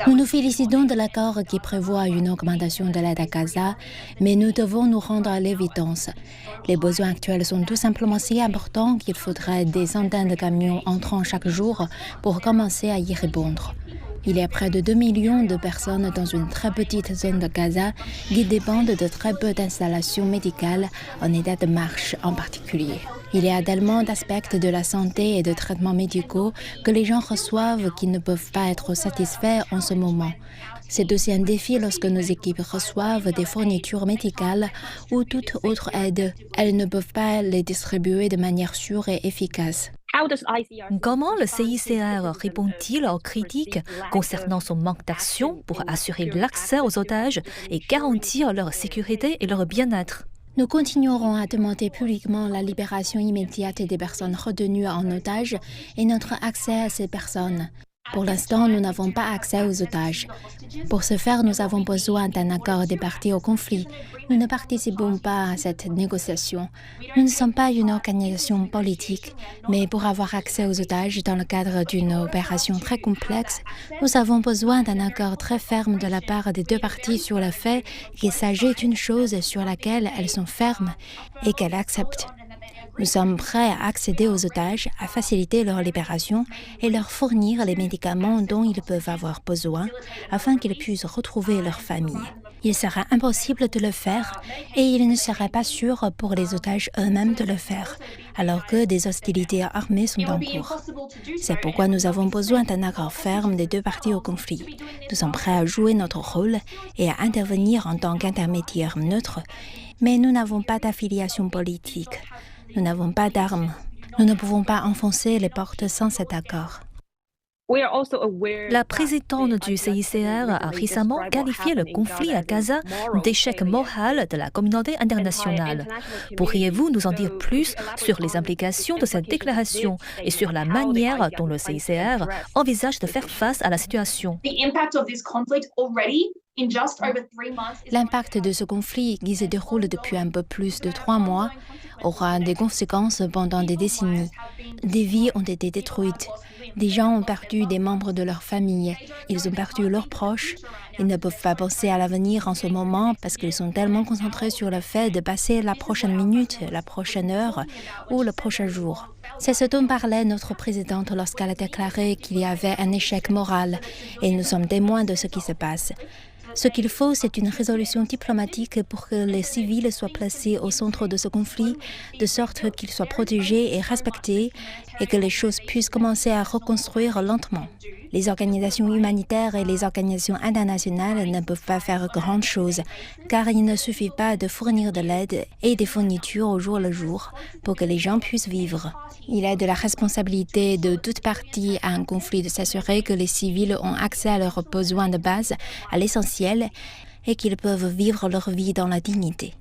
Nous nous félicitons de l'accord qui prévoit une augmentation de l'aide à Gaza, mais nous devons nous rendre à l'évidence. Les besoins actuels sont tout simplement si importants qu'il faudrait des centaines de camions entrant chaque jour pour commencer à y répondre. Il y a près de 2 millions de personnes dans une très petite zone de Gaza qui dépendent de très peu d'installations médicales en état de marche en particulier. Il y a tellement d'aspects de la santé et de traitements médicaux que les gens reçoivent qui ne peuvent pas être satisfaits en ce moment. C'est aussi un défi lorsque nos équipes reçoivent des fournitures médicales ou toute autre aide. Elles ne peuvent pas les distribuer de manière sûre et efficace. Comment le CICR répond-il aux critiques concernant son manque d'action pour assurer l'accès aux otages et garantir leur sécurité et leur bien-être? Nous continuerons à demander publiquement la libération immédiate des personnes retenues en otage et notre accès à ces personnes. Pour l'instant, nous n'avons pas accès aux otages. Pour ce faire, nous avons besoin d'un accord des parties au conflit. Nous ne participons pas à cette négociation. Nous ne sommes pas une organisation politique, mais pour avoir accès aux otages dans le cadre d'une opération très complexe, nous avons besoin d'un accord très ferme de la part des deux parties sur le fait qu'il s'agit d'une chose sur laquelle elles sont fermes et qu'elles acceptent. Nous sommes prêts à accéder aux otages, à faciliter leur libération et leur fournir les médicaments dont ils peuvent avoir besoin afin qu'ils puissent retrouver leur famille. Il sera impossible de le faire et il ne serait pas sûr pour les otages eux-mêmes de le faire, alors que des hostilités armées sont en cours. C'est pourquoi nous avons besoin d'un accord ferme des deux parties au conflit. Nous sommes prêts à jouer notre rôle et à intervenir en tant qu'intermédiaire neutre, mais nous n'avons pas d'affiliation politique. Nous n'avons pas d'armes. Nous ne pouvons pas enfoncer les portes sans cet accord. La présidente du CICR a récemment qualifié le conflit à Gaza d'échec moral de la communauté internationale. Pourriez-vous nous en dire plus sur les implications de cette déclaration et sur la manière dont le CICR envisage de faire face à la situation? L'impact de ce conflit, qui se déroule depuis un peu plus de 3 mois, aura des conséquences pendant des décennies. Des vies ont été détruites. Des gens ont perdu des membres de leur famille. Ils ont perdu leurs proches. Ils ne peuvent pas penser à l'avenir en ce moment parce qu'ils sont tellement concentrés sur le fait de passer la prochaine minute, la prochaine heure ou le prochain jour. C'est ce dont parlait notre présidente lorsqu'elle a déclaré qu'il y avait un échec moral et nous sommes témoins de ce qui se passe. Ce qu'il faut, c'est une résolution diplomatique pour que les civils soient placés au centre de ce conflit, de sorte qu'ils soient protégés et respectés, et que les choses puissent commencer à reconstruire lentement. Les organisations humanitaires et les organisations internationales ne peuvent pas faire grand chose, car il ne suffit pas de fournir de l'aide et des fournitures au jour le jour pour que les gens puissent vivre. Il est de la responsabilité de toutes parties à un conflit de s'assurer que les civils ont accès à leurs besoins de base, à l'essentiel, et qu'ils peuvent vivre leur vie dans la dignité.